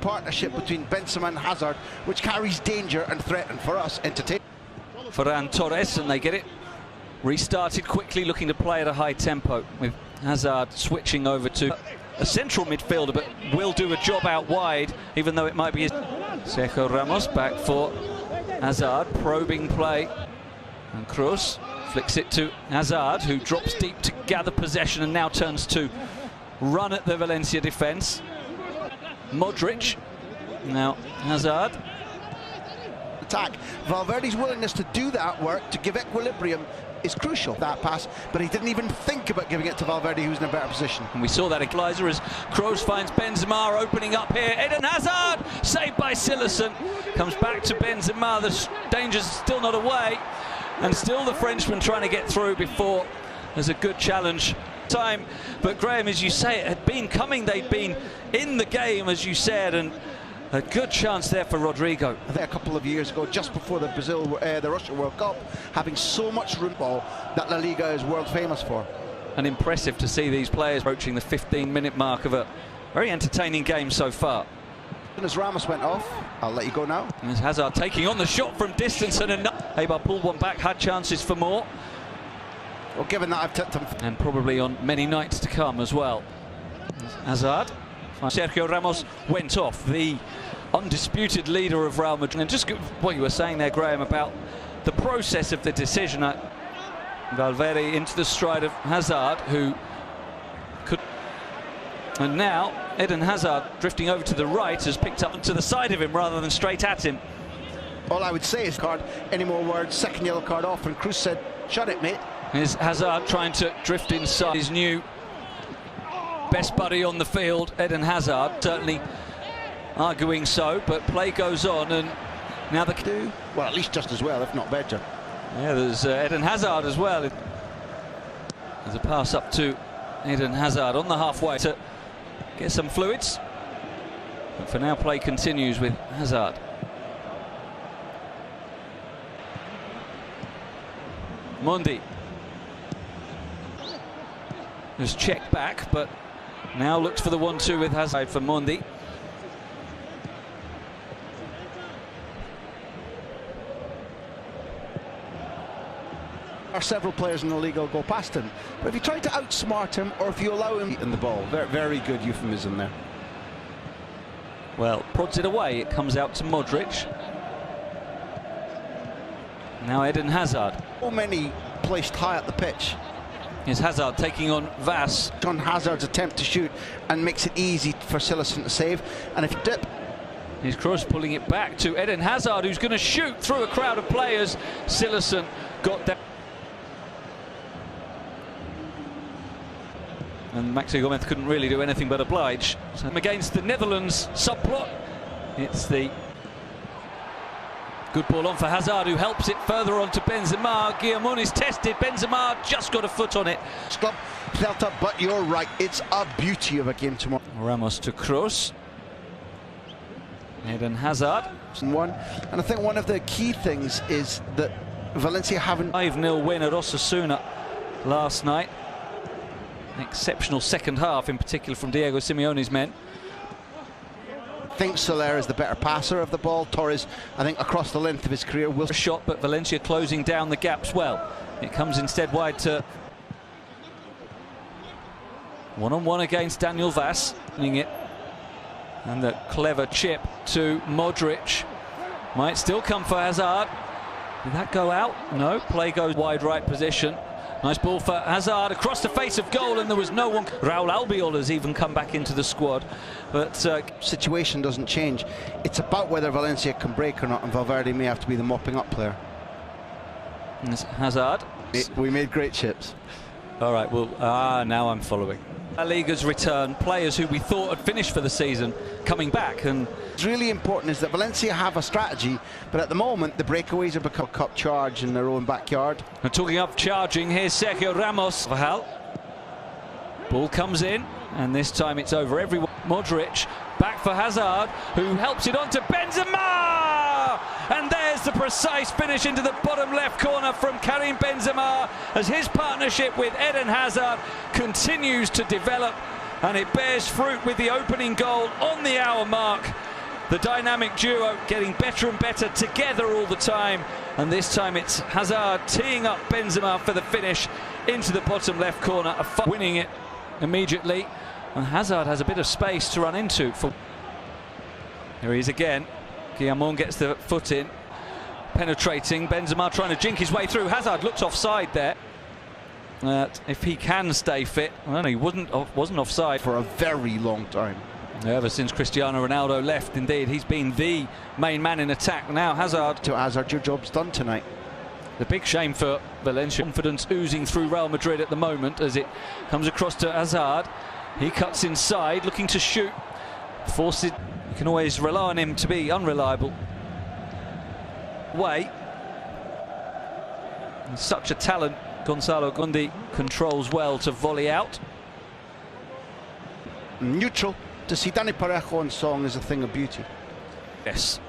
partnership between Benzema and Hazard, which carries danger and threat, and for us, entertainment. Ferran Torres, and they get it restarted quickly, looking to play at a high tempo, with Hazard switching over to a central midfielder, but will do a job out wide, even though it might be his. Sergio Ramos back for Hazard, probing play, and Kroos flicks it to Hazard, who drops deep to gather possession and now turns to run at the Valencia defence. Modric, now Hazard. Attack. Valverde's willingness to do that work, to give equilibrium, is crucial. That pass, but he didn't even think about giving it to Valverde, who's in a better position. And we saw that equaliser as Kroos finds Benzema opening up here. Eden Hazard, saved by Silerson, comes back to Benzema. The danger's still not away, and still the Frenchman trying to get through before there's a good challenge time. But Graham, as you say, it had been coming. They'd been in the game, as you said, and a good chance there for Rodrigo. I think a couple of years ago, just before the Russia World Cup, having so much room ball that La Liga is world famous for. And impressive to see these players approaching the 15-minute mark of a very entertaining game so far. And as Ramos went off, I'll let you go now. And as Hazard taking on the shot from distance, and Eibar pulled one back, had chances for more. Well, given that I've tipped him. And probably on many nights to come as well. Hazard. Sergio Ramos went off, the undisputed leader of Real Madrid. And just what you were saying there, Graham, about the process of the decision. Valverde into the stride of Hazard, who could. And now Eden Hazard, drifting over to the right, has picked up to the side of him rather than straight at him. All I would say is, any more words, second yellow card off, and Kroos said, shut it, mate. Here's Hazard trying to drift inside his new best buddy on the field, Eden Hazard, certainly arguing so, but play goes on, and now the do well, at least just as well, if not better. Yeah, there's Eden Hazard as well. There's a pass up to Eden Hazard on the halfway to get some fluids, but for now play continues with Hazard. Mundi has checked back, but now looks for the 1-2 with Hazard for Mundi. There are several players in the league who'll go past him, but if you try to outsmart him, or if you allow him in the ball, very good euphemism there. Well, prods it away, it comes out to Modric. Now Eden Hazard. So many placed high at the pitch. Here's Hazard taking on Vass. On Hazard's attempt to shoot, and makes it easy for Silerson to save. And if you dip, here's Kroos pulling it back to Eden Hazard, who's going to shoot through a crowd of players. Silerson got that. And Maxi Gomez couldn't really do anything but oblige. So against the Netherlands subplot, it's the good ball on for Hazard, who helps it further on to Benzema. Guillamon is tested. Benzema just got a foot on it. Stop, felt up, but you're right. It's a beauty of a game tomorrow. Ramos to Kroos. Eden Hazard. And I think one of the key things is that Valencia haven't. 5-0 win at Osasuna last night. An exceptional second half, in particular from Diego Simeone's men. I think Soler is the better passer of the ball. Torres, I think, across the length of his career will. Shot, but Valencia closing down the gaps well. It comes instead wide to one-on-one against Daniel Vass, it, and the clever chip to Modric might still come for Hazard. Did that go out? No. Play goes wide right position. Nice ball for Hazard across the face of goal, and there was no one. Raul Albiol has even come back into the squad, but situation doesn't change. It's about whether Valencia can break or not, and Valverde may have to be the mopping up player. Hazard. We made great chips. All right, well, now I'm following. La Liga's return, players who we thought had finished for the season coming back, and what's really important is that Valencia have a strategy, but at the moment the breakaways have become a cup charge in their own backyard. And talking of charging, here's Sergio Ramos. Ball comes in, and this time it's over everyone. Modric back for Hazard, who helps it on to Benzema, and there's the precise finish into the bottom left corner from Karim Benzema, as his partnership with Eden Hazard continues to develop, and it bears fruit with the opening goal on the hour mark. The dynamic duo getting better and better together all the time. And this time it's Hazard teeing up Benzema for the finish into the bottom left corner, winning it immediately. And Hazard has a bit of space to run into. Here he is again. Guillamon gets the foot in, penetrating. Benzema trying to jink his way through. Hazard looks offside there. If he can stay fit, well, he wasn't offside for a very long time. Ever since Cristiano Ronaldo left, indeed, he's been the main man in attack. Now Hazard. To Hazard, your job's done tonight. The big shame for Valencia. Confidence oozing through Real Madrid at the moment as it comes across to Hazard. He cuts inside, looking to shoot. Forces. You can always rely on him to be unreliable. Such a talent. Gonzalo Gundi controls well to volley out. Neutral. To see Dani Parejo on song is a thing of beauty. Yes.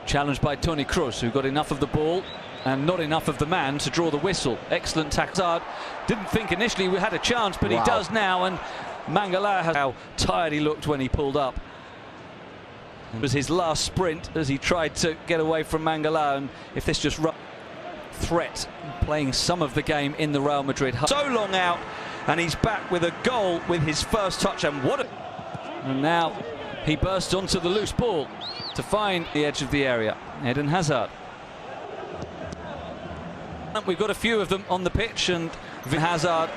Challenged by Toni Kroos, who got enough of the ball and not enough of the man to draw the whistle. Excellent tackle. Hazard didn't think initially we had a chance, but he does now, and Mangala has how tired he looked when he pulled up. It was his last sprint as he tried to get away from Mangala, and if this just threat playing some of the game in the Real Madrid hub. So long out, and he's back with a goal with his first touch, and and now he bursts onto the loose ball to find the edge of the area. Eden Hazard. We've got a few of them on the pitch, and Hazard